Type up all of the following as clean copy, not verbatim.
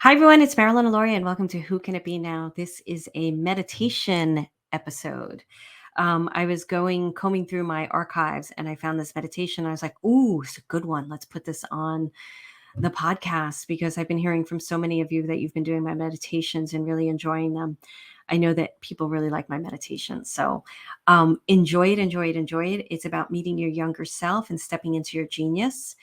Hi, everyone. It's Marilyn Aloria, and welcome to Who Can It Be Now? This is a meditation episode. I was combing through my archives, and I found this meditation. I was like, ooh, it's a good one. Let's put this on the podcast because I've been hearing from so many of you that you've been doing my meditations and really enjoying them. I know that people really like my meditations. So enjoy it, enjoy it, enjoy it. It's about meeting your younger self and stepping into your genius.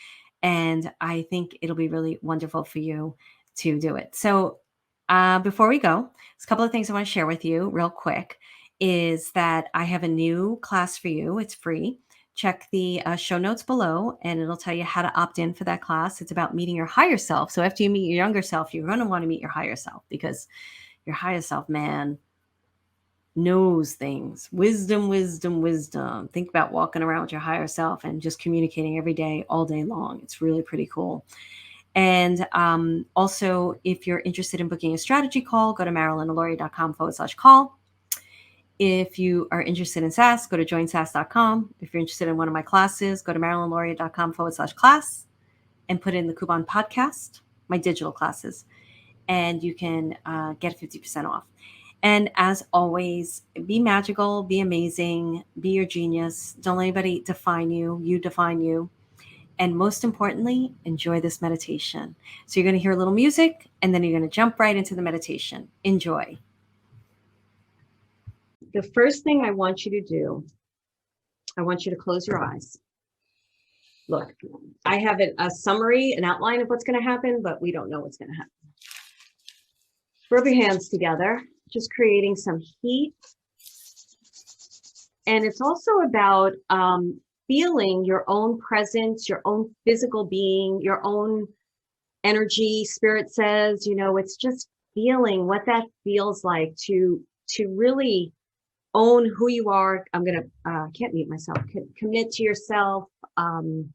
And I think it'll be really wonderful for you to do it. So before we go, there's a couple of things I want to share with you real quick. Is that I have a new class for you. It's free. Check the show notes below and it'll tell you how to opt in for that class. It's about meeting your higher self. So after you meet your younger self, you're going to want to meet your higher self because your higher self, man, knows things. Wisdom, wisdom, wisdom. Think about walking around with your higher self and just communicating every day, all day long. It's really pretty cool. And also, if you're interested in booking a strategy call, go to marilynaloria.com/call. If you are interested in SaaS, go to joinsas.com. If you're interested in one of my classes, go to marilynloria.com/class and put in the coupon podcast, my digital classes, and you can get 50% off. And as always, be magical, be amazing, be your genius. Don't let anybody define you. You define you. And most importantly, enjoy this meditation. So you're going to hear a little music and then you're going to jump right into the meditation. Enjoy. The first thing I want you to do, I want you to close your eyes. Look, I have a summary, an outline of what's going to happen, but we don't know what's going to happen. Rub your hands together, just creating some heat. And it's also about feeling your own presence, your own physical being, your own energy. Spirit says, it's just feeling what that feels like to really own who you are. I'm going to, can't mute myself, commit to yourself, feel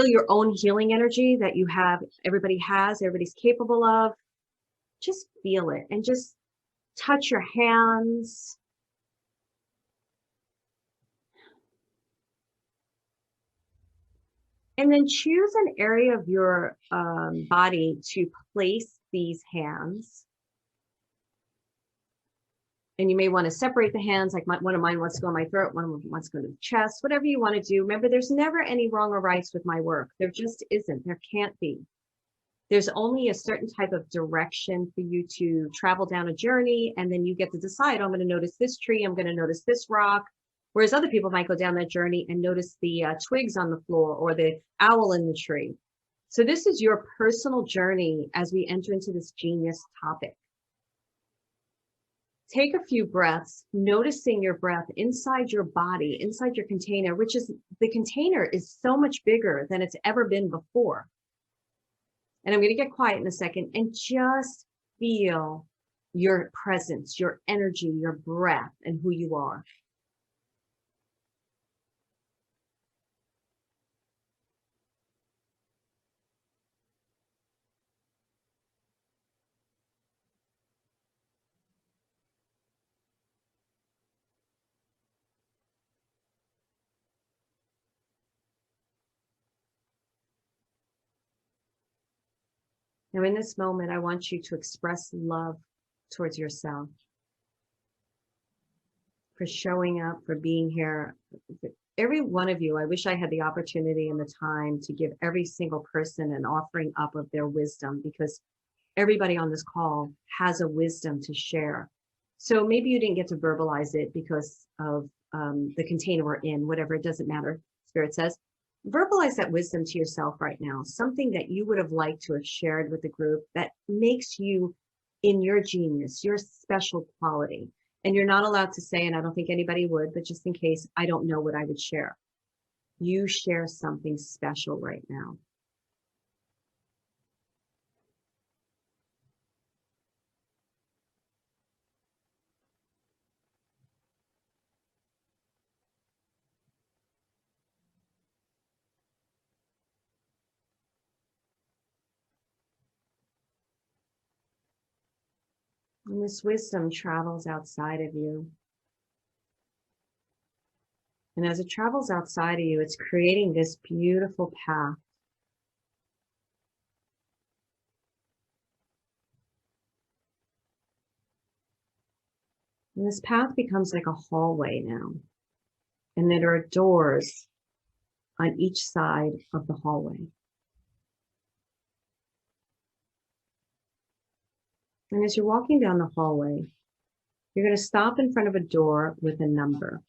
your own healing energy that you have, everybody's capable of. Just feel it and just touch your hands. And then choose an area of your body to place these hands. And you may want to separate the hands, like one of mine wants to go on my throat, one of them wants to go to the chest, whatever you want to do. Remember, there's never any wrong or rights with my work. There just isn't. There can't be. There's only a certain type of direction for you to travel down a journey, and then you get to decide, I'm going to notice this tree, I'm going to notice this rock. Whereas other people might go down that journey and notice the twigs on the floor or the owl in the tree. So this is your personal journey as we enter into this genius topic. Take a few breaths, noticing your breath inside your body, inside your container, which is, the container is so much bigger than it's ever been before. And I'm going to get quiet in a second and just feel your presence, your energy, your breath, and who you are. Now, in this moment, I want you to express love towards yourself for showing up, for being here. Every one of you, I wish I had the opportunity and the time to give every single person an offering up of their wisdom, because everybody on this call has a wisdom to share. So maybe you didn't get to verbalize it because of the container we're in, whatever, it doesn't matter. Spirit says, verbalize that wisdom to yourself right now, something that you would have liked to have shared with the group that makes you in your genius, your special quality. And you're not allowed to say, and I don't think anybody would, but just in case, I don't know what I would share. You share something special right now. And this wisdom travels outside of you. And as it travels outside of you, it's creating this beautiful path. And this path becomes like a hallway now. And there are doors on each side of the hallway. And as you're walking down the hallway, you're going to stop in front of a door with a number.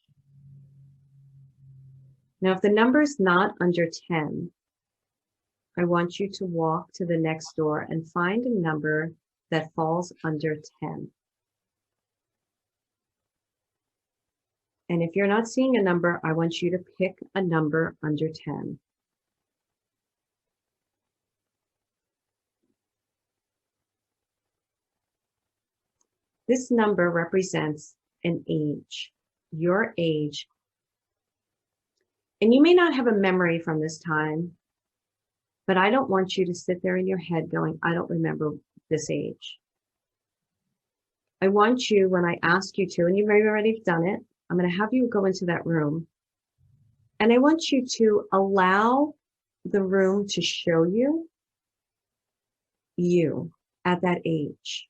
Now, if the number is not under 10, I want you to walk to the next door and find a number that falls under 10. And if you're not seeing a number, I want you to pick a number under 10. This number represents an age, your age. And you may not have a memory from this time, but I don't want you to sit there in your head going, I don't remember this age. I want you, when I ask you to, and you've already done it, I'm going to have you go into that room. And I want you to allow the room to show you at that age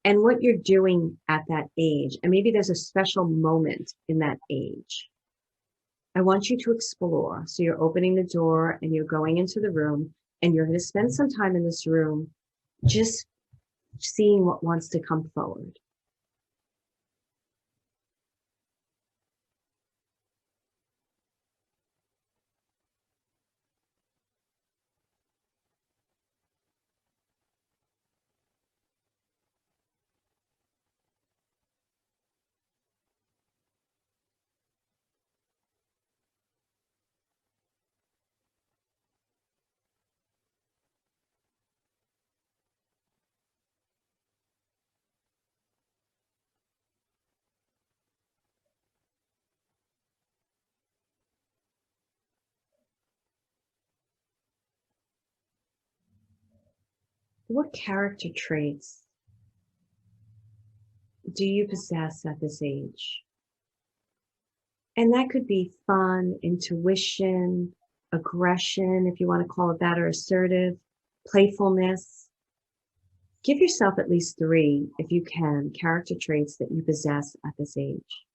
and what you're doing at that age. And maybe there's a special moment in that age. I want you to explore. So you're opening the door and you're going into the room and you're going to spend some time in this room just seeing what wants to come forward. What character traits do you possess at this age? And that could be fun, intuition, aggression, if you want to call it that, or assertive, playfulness. Give yourself at least 3, if you can, character traits that you possess at this age.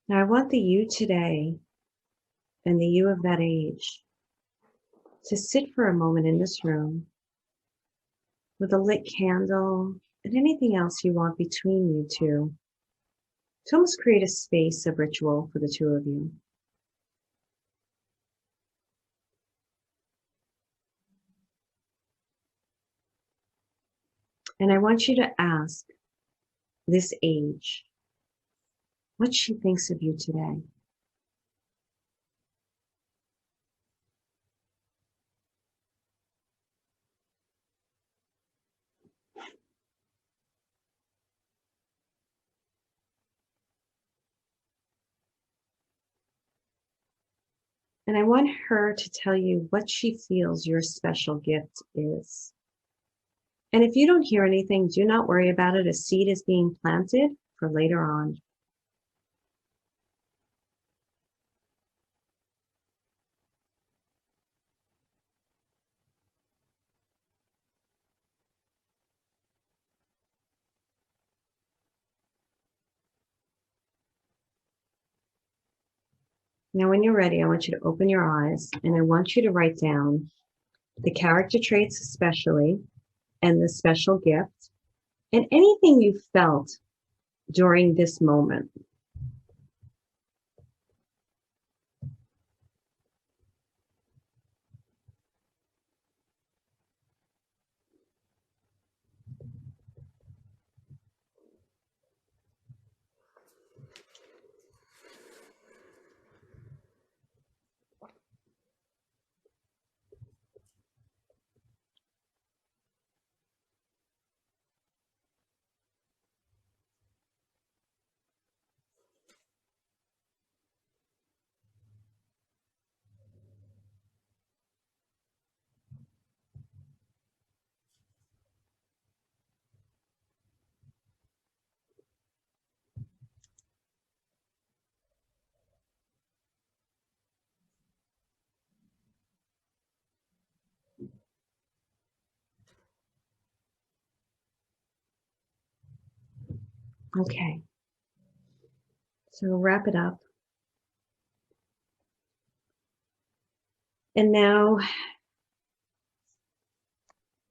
Now, I want the you today and the you of that age to sit for a moment in this room with a lit candle and anything else you want between you two to almost create a space of ritual for the two of you. And I want you to ask this age what she thinks of you today. And I want her to tell you what she feels your special gift is. And if you don't hear anything, do not worry about it. A seed is being planted for later on. Now, when you're ready, I want you to open your eyes and I want you to write down the character traits, especially, and the special gift, and anything you felt during this moment. Okay, so we'll wrap it up. And now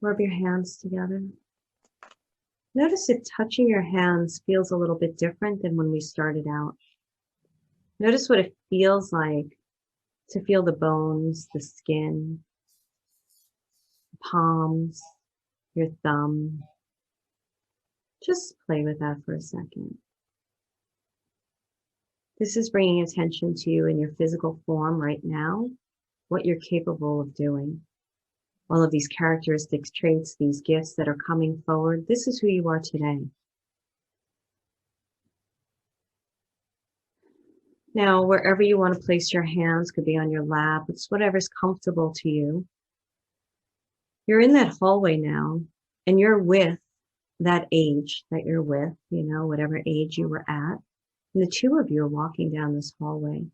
rub your hands together. Notice if touching your hands feels a little bit different than when we started out. Notice what it feels like to feel the bones, the skin, the palms, your thumb. Just play with that for a second. This is bringing attention to you in your physical form right now, what you're capable of doing. All of these characteristics, traits, these gifts that are coming forward. This is who you are today. Now, wherever you want to place your hands, could be on your lap, it's whatever's comfortable to you. You're in that hallway now, and you're with that age that you're with, whatever age you were at. And the two of you are walking down this hallway.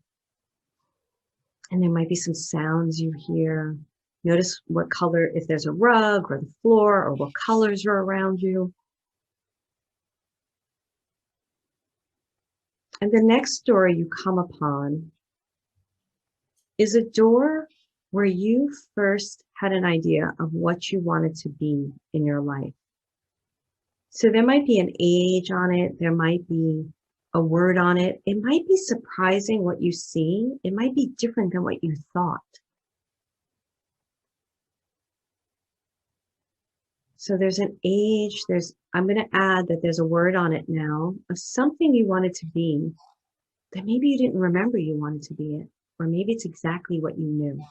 And there might be some sounds you hear. Notice what color, if there's a rug or the floor, or what colors are around you. And the next door you come upon is a door where you first had an idea of what you wanted to be in your life. So there might be an age on it. There might be a word on it. It might be surprising what you see. It might be different than what you thought. So there's an age, I'm going to add that there's a word on it now of something you wanted to be that maybe you didn't remember you wanted to be it, or maybe it's exactly what you knew.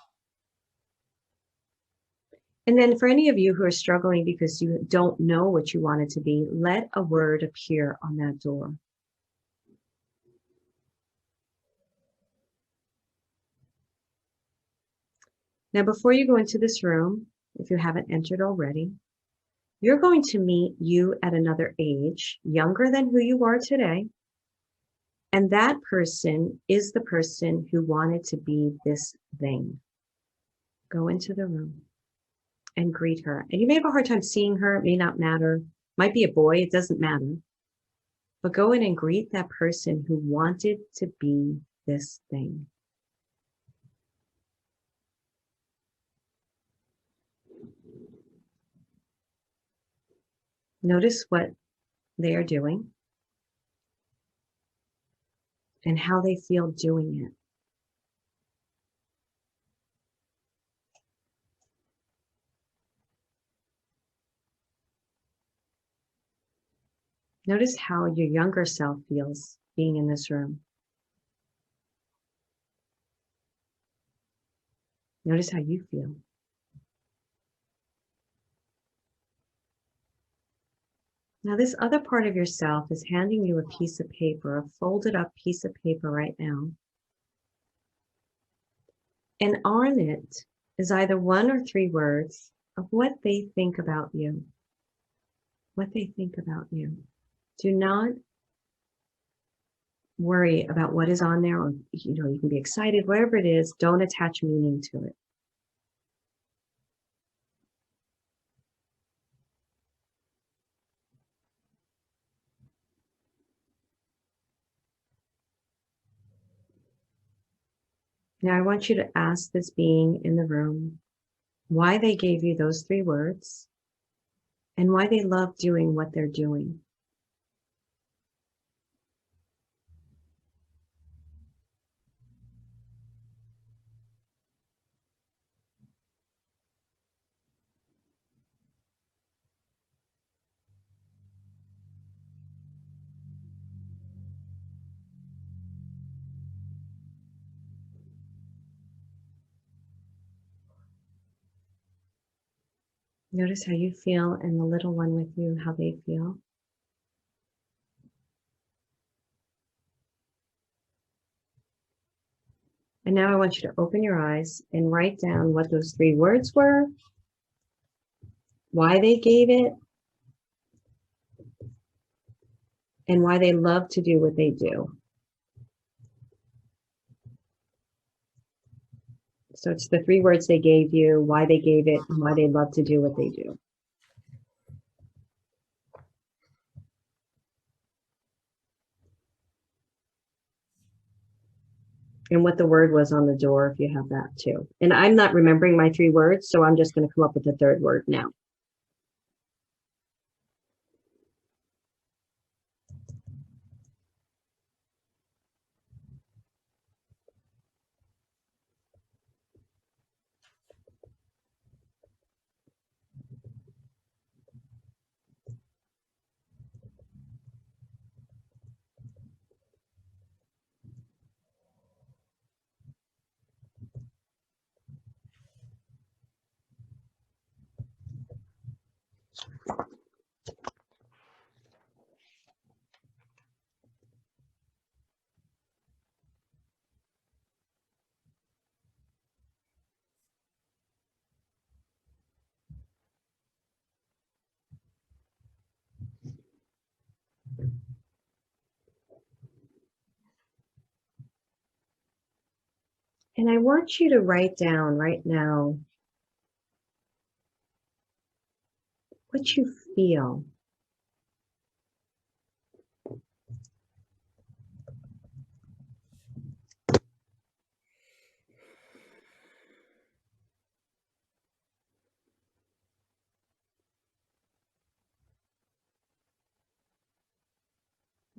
And then for any of you who are struggling because you don't know what you wanted to be, let a word appear on that door. Now, before you go into this room, if you haven't entered already, you're going to meet you at another age, younger than who you are today. And that person is the person who wanted to be this thing. Go into the room and greet her. And you may have a hard time seeing her. It may not matter. Might be a boy. It doesn't matter. But go in and greet that person who wanted to be this thing. Notice what they are doing and how they feel doing it. Notice how your younger self feels being in this room. Notice how you feel. Now, this other part of yourself is handing you a piece of paper, a folded up piece of paper right now. And on it is either 1 or 3 words of what they think about you. What they think about you. Do not worry about what is on there, or you can be excited, whatever it is. Don't attach meaning to it. Now I want you to ask this being in the room why they gave you those 3 words and why they love doing what they're doing. Notice how you feel and the little one with you, how they feel. And now I want you to open your eyes and write down what those 3 words were, why they gave it, and why they love to do what they do. So it's the 3 words they gave you, why they gave it, and why they love to do what they do. And what the word was on the door, if you have that too. And I'm not remembering my 3 words, so I'm just going to come up with the 3rd word now. And I want you to write down right now what you feel.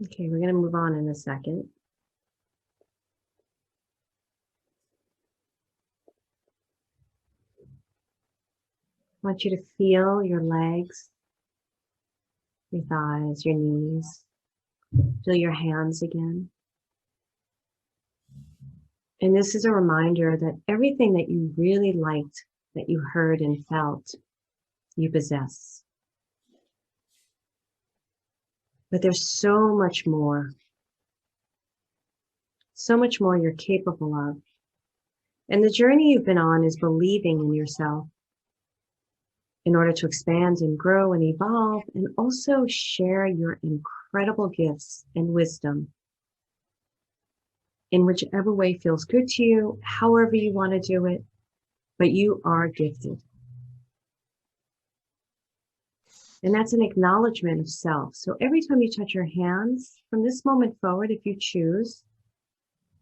Okay, we're going to move on in a second. I want you to feel your legs, your thighs, your knees. Feel your hands again. And this is a reminder that everything that you really liked, that you heard and felt, you possess. But there's so much more you're capable of. And the journey you've been on is believing in yourself in order to expand and grow and evolve, and also share your incredible gifts and wisdom in whichever way feels good to you, however you want to do it, but you are gifted. And that's an acknowledgement of self. So every time you touch your hands, from this moment forward, if you choose,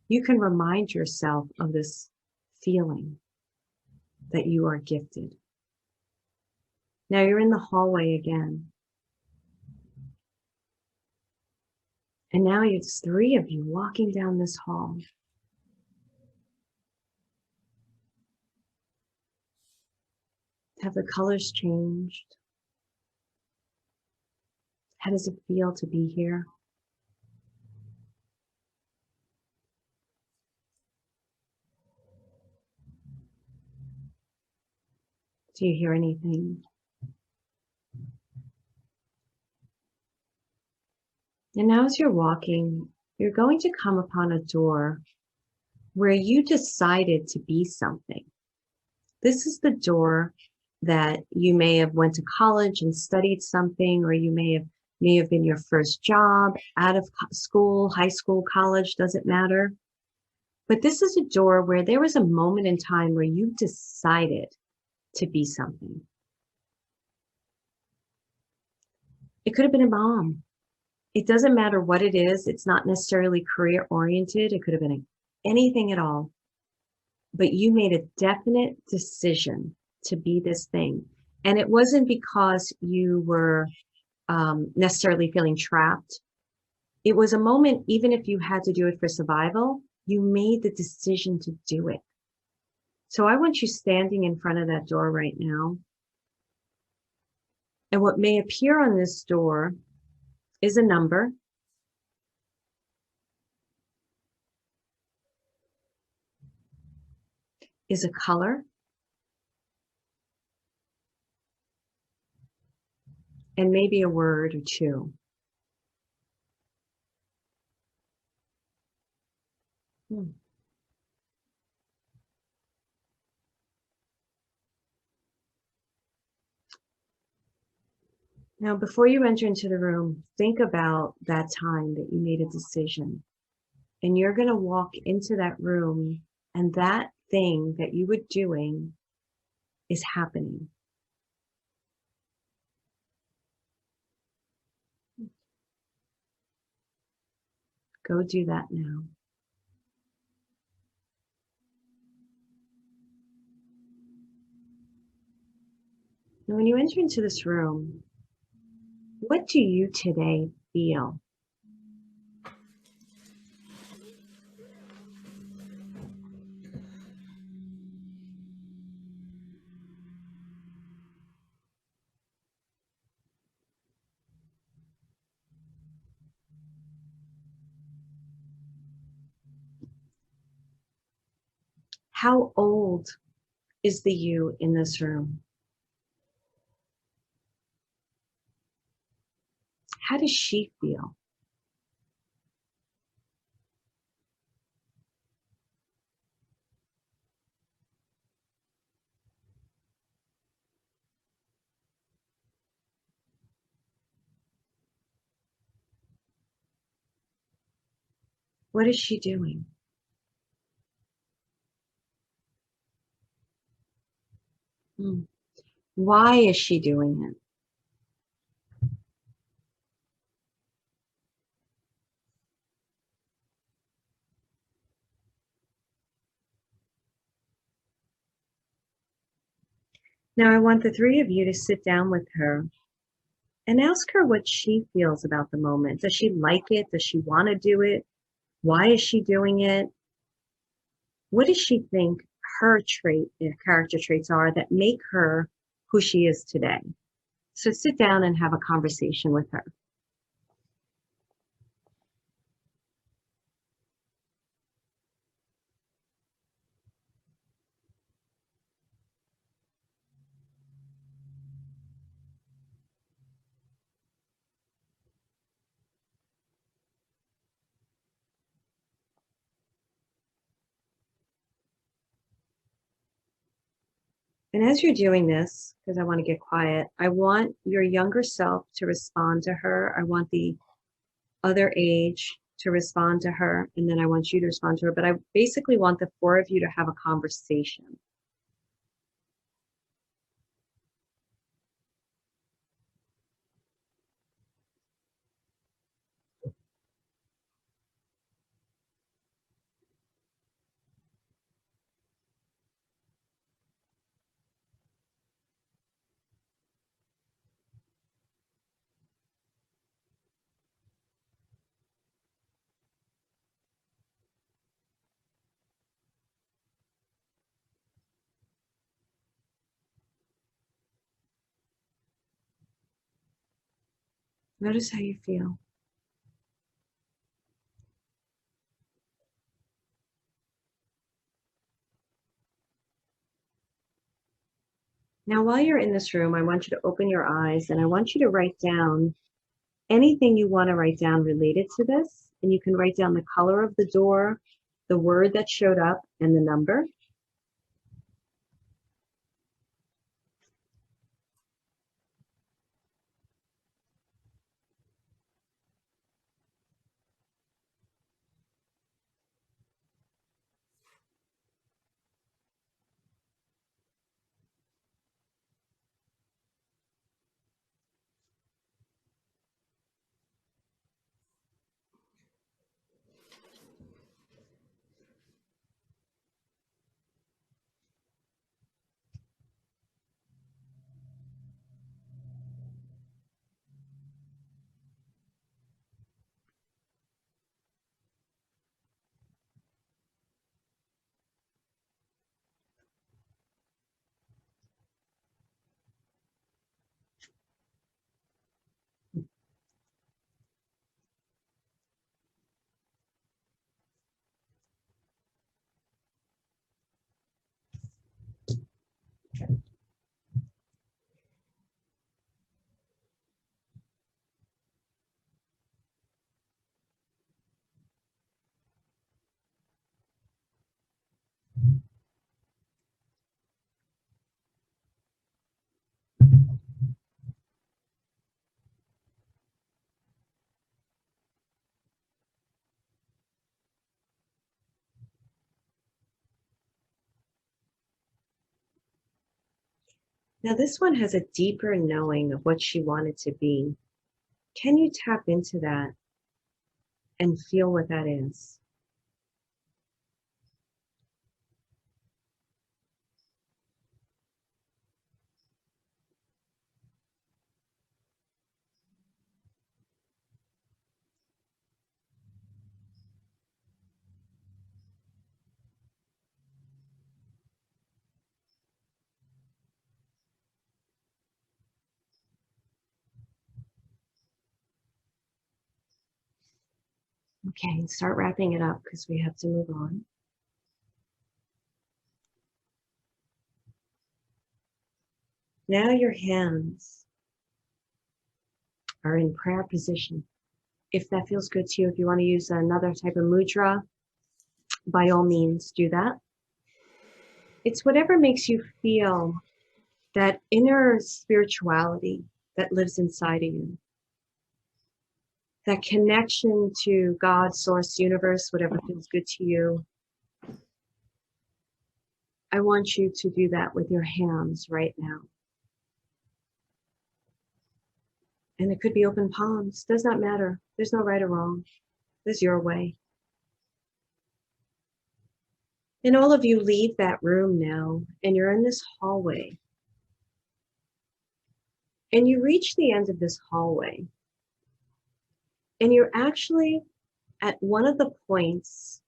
you can remind yourself of this feeling that you are gifted. Now you're in the hallway again. And now it's 3 of you walking down this hall. Have the colors changed? How does it feel to be here? Do you hear anything? And now as you're walking, you're going to come upon a door where you decided to be something. This is the door that you may have went to college and studied something, or you may have been your first job out of school, high school, college, doesn't matter. But this is a door where there was a moment in time where you decided to be something. It could have been a mom. It doesn't matter what it is. It's not necessarily career oriented. It could have been anything at all. But you made a definite decision to be this thing. And it wasn't because you were necessarily feeling trapped. It was a moment, even if you had to do it for survival, you made the decision to do it. So I want you standing in front of that door right now. And what may appear on this door is a number. Is a color. And maybe a word or 2. Now, before you enter into the room, think about that time that you made a decision. And you're going to walk into that room, and that thing that you were doing is happening. Go do that now. And when you enter into this room, what do you today feel? How old is the you in this room? How does she feel? What is she doing? Hmm. Why is she doing it? Now, I want the three of you to sit down with her and ask her what she feels about the moment. Does she like it? Does she want to do it? Why is she doing it? What does she think her character traits are that make her who she is today? So sit down and have a conversation with her. And as you're doing this, because I want to get quiet, I want your younger self to respond to her. I want the other age to respond to her. And then I want you to respond to her. But I basically want the four of you to have a conversation. Notice how you feel. Now, while you're in this room, I want you to open your eyes and I want you to write down anything you want to write down related to this. And you can write down the color of the door, the word that showed up, and the number. Now, this one has a deeper knowing of what she wanted to be. Can you tap into that and feel what that is? Okay, start wrapping it up because we have to move on. Now your hands are in prayer position. If that feels good to you, if you want to use another type of mudra, by all means do that. It's whatever makes you feel that inner spirituality that lives inside of you, that connection to God, source, universe, whatever feels good to you. I want you to do that with your hands right now. And it could be open palms, does not matter. There's no right or wrong. This is your way. And all of you leave that room now, and you're in this hallway. And you reach the end of this hallway, and you're actually at one of the points,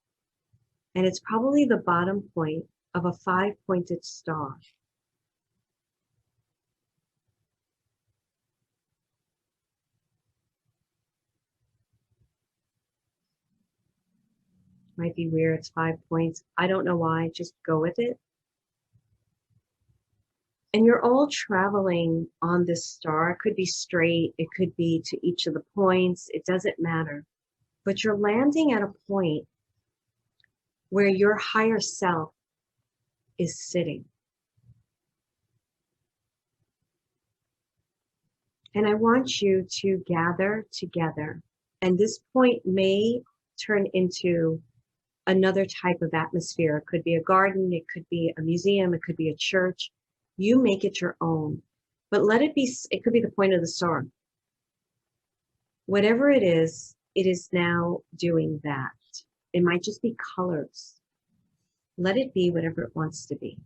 and it's probably the bottom point of a 5-pointed star. Might be weird, it's 5 points. I don't know why, just go with it. And you're all traveling on this star. It could be straight, it could be to each of the points, it doesn't matter. But you're landing at a point where your higher self is sitting. And I want you to gather together. And this point may turn into another type of atmosphere. It could be a garden, it could be a museum, it could be a church. You make it your own. But let it be, it could be the point of the star. Whatever it is now doing that. It might just be colors. Let it be whatever it wants to be.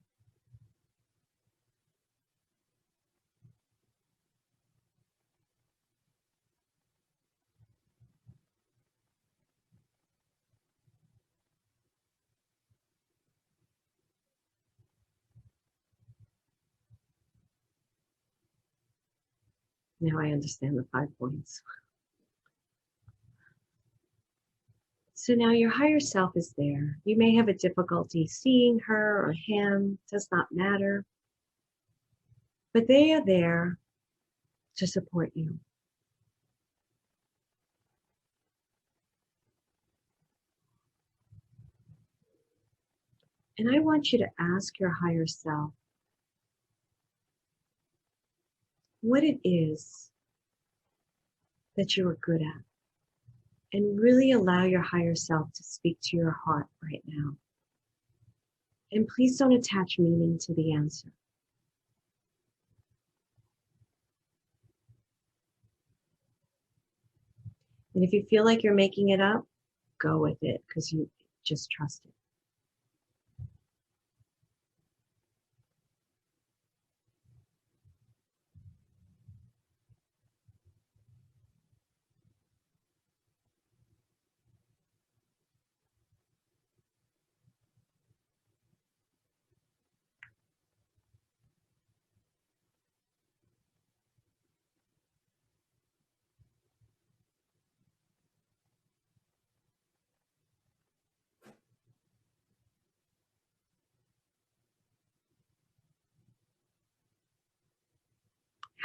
Now I understand the 5 points. So now your higher self is there. You may have a difficulty seeing her or him, does not matter. But they are there to support you. And I want you to ask your higher self what it is that you are good at. And really allow your higher self to speak to your heart right now. And please don't attach meaning to the answer. And if you feel like you're making it up, go with it because you just trust it.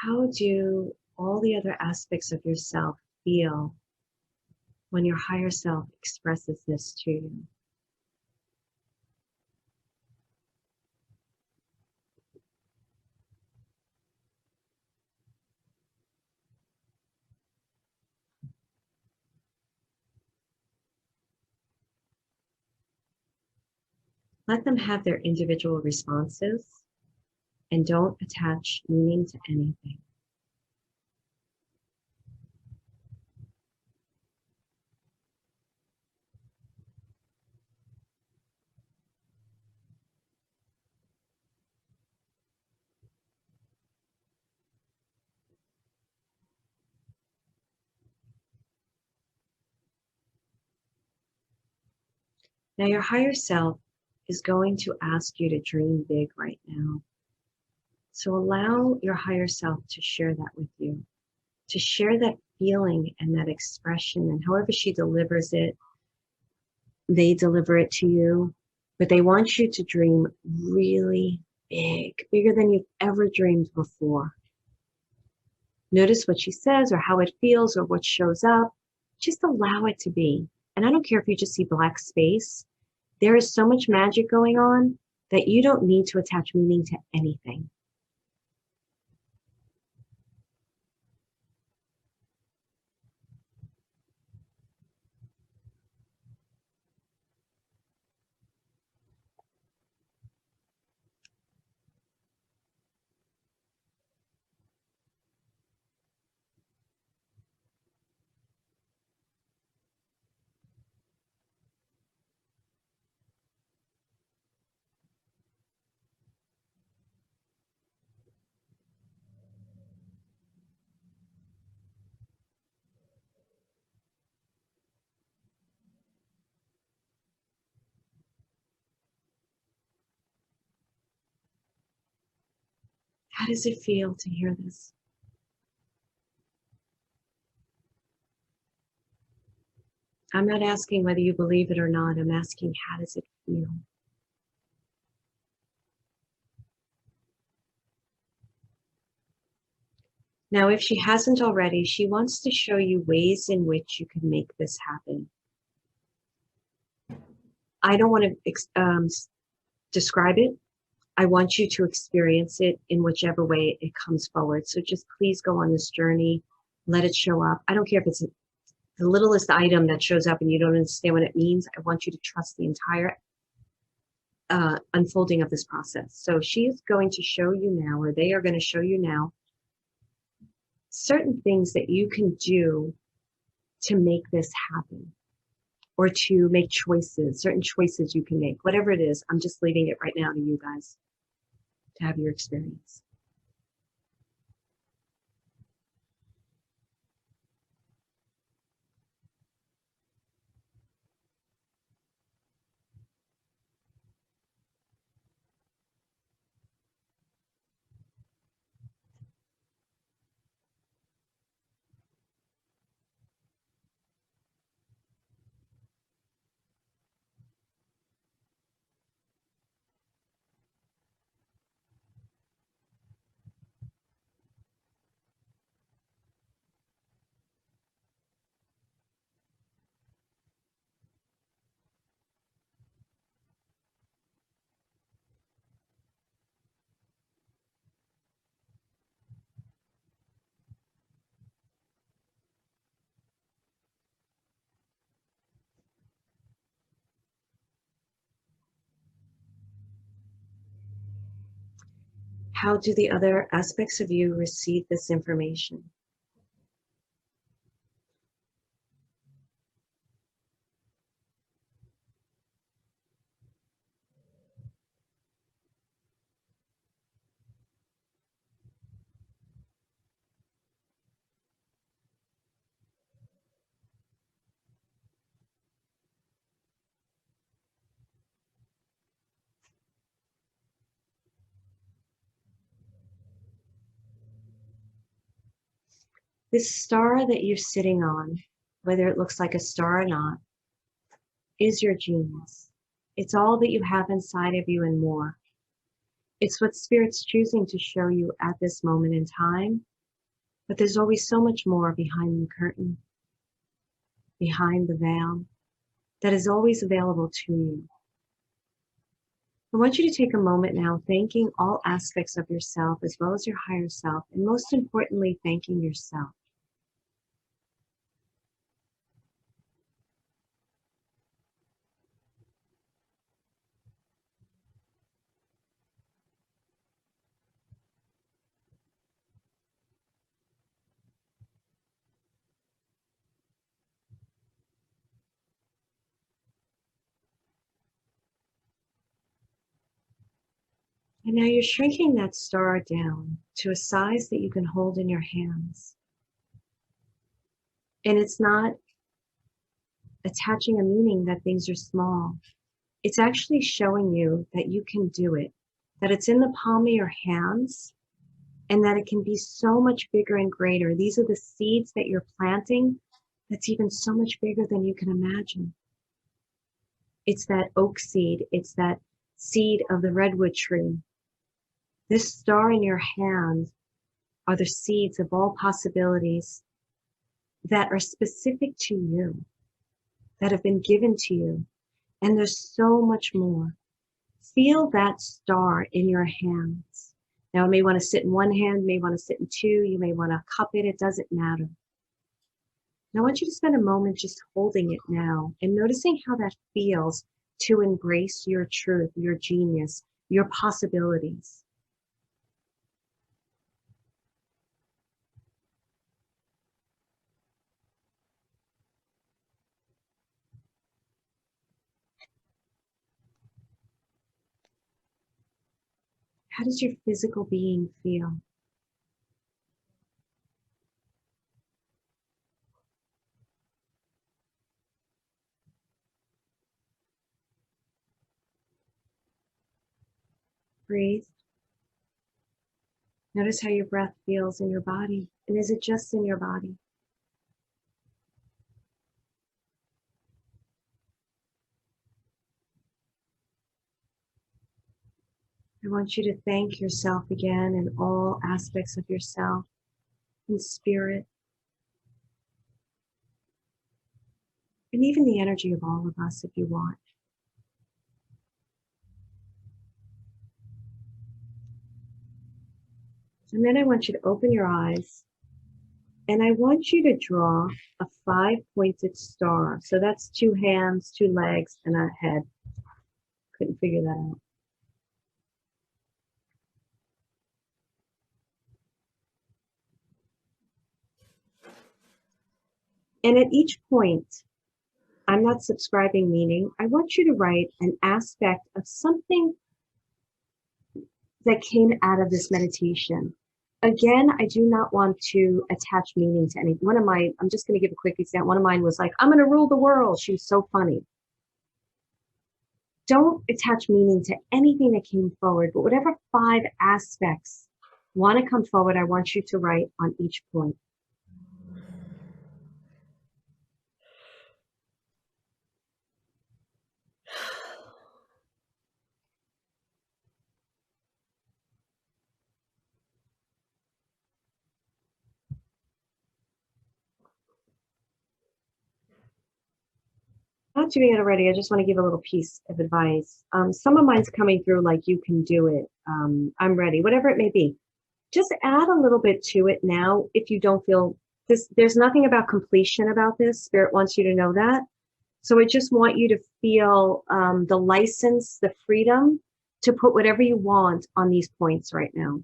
How do all the other aspects of yourself feel when your higher self expresses this to you? Let them have their individual responses and don't attach meaning to anything. Now, your higher self is going to ask you to dream big right now. So allow your higher self to share that with you. to share that feeling and that expression. And however she delivers it, they deliver it to you. But they want you to dream really big, bigger than you've ever dreamed before. Notice what she says or how it feels or what shows up. Just allow it to be. And I don't care if you just see black space. There is so much magic going on that you don't need to attach meaning to anything. How does it feel to hear this? I'm not asking whether you believe it or not. I'm asking, how does it feel? Now, if she hasn't already, she wants to show you ways in which you can make this happen. I don't want to describe it. I want you to experience it in whichever way it comes forward. So just please go on this journey. Let it show up. I don't care if it's the littlest item that shows up and you don't understand what it means. I want you to trust the entire unfolding of this process. So she is going to show you now, or they are going to show you now, certain things that you can do to make this happen, or to make choices, certain choices you can make, whatever it is. I'm just leaving it right now to you guys to have your experience. How do the other aspects of you receive this information? This star that you're sitting on, whether it looks like a star or not, is your genius. It's all that you have inside of you and more. It's what Spirit's choosing to show you at this moment in time, but there's always so much more behind the curtain, behind the veil, that is always available to you. I want you to take a moment now, thanking all aspects of yourself as well as your higher self, and most importantly, thanking yourself. And now you're shrinking that star down to a size that you can hold in your hands. And it's not attaching a meaning that things are small. It's actually showing you that you can do it, that it's in the palm of your hands, and that it can be so much bigger and greater. These are the seeds that you're planting that's even so much bigger than you can imagine. It's that oak seed. It's that seed of the redwood tree. This star in your hand are the seeds of all possibilities that are specific to you, that have been given to you. And there's so much more. Feel that star in your hands. Now, it may want to sit in one hand, may want to sit in two, you may want to cup it, it doesn't matter. Now, I want you to spend a moment just holding it now and noticing how that feels to embrace your truth, your genius, your possibilities. How does your physical being feel? Breathe. Notice how your breath feels in your body. And is it just in your body? I want you to thank yourself again in all aspects of yourself, in spirit, and even the energy of all of us if you want. And then I want you to open your eyes, and I want you to draw a 5-pointed star. So that's 2 hands, 2 legs, and a head. Couldn't figure that out. And at each point, I'm not subscribing meaning. I want you to write an aspect of something that came out of this meditation. Again, I do not want to attach meaning to any. I'm just going to give a quick example. One of mine was like, I'm going to rule the world. She was so funny. Don't attach meaning to anything that came forward, but whatever 5 aspects want to come forward, I want you to write on each point. Not doing it already. I just want to give a little piece of advice. Some of mine's coming through like you can do it. I'm ready, whatever it may be. Just add a little bit to it now if you don't feel this. There's nothing about completion about this. Spirit wants you to know that. So I just want you to feel the license, the freedom to put whatever you want on these points right now.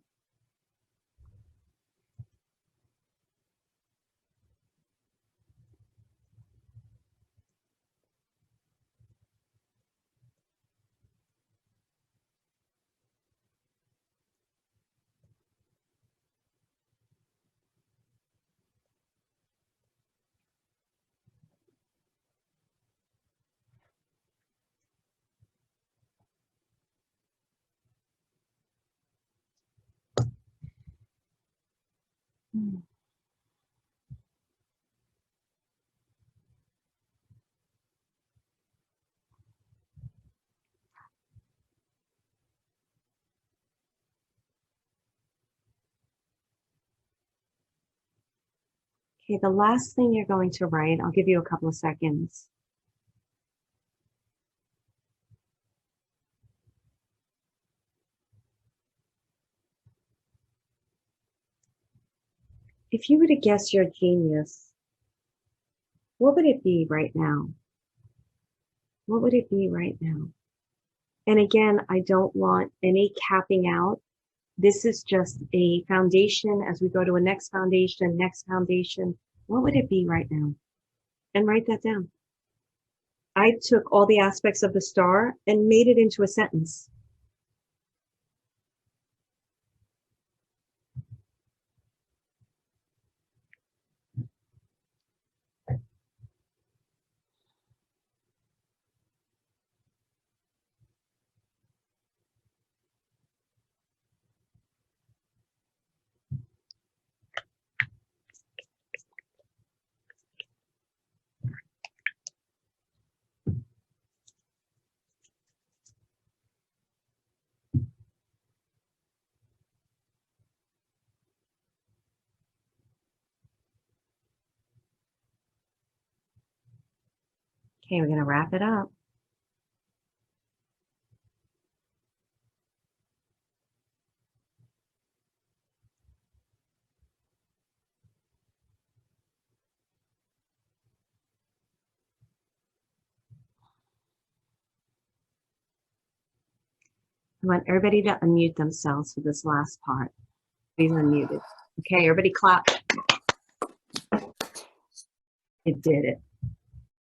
Okay, the last thing you're going to write, I'll give you a couple of seconds. If you were to guess your genius, what would it be right now? What would it be right now? And again, I don't want any capping out. This is just a foundation as we go to a next foundation, next foundation. What would it be right now? And write that down. I took all the aspects of the star and made it into a sentence. Okay, we're going to wrap it up. I want everybody to unmute themselves for this last part. Please unmute it. Okay, everybody clap. It did it.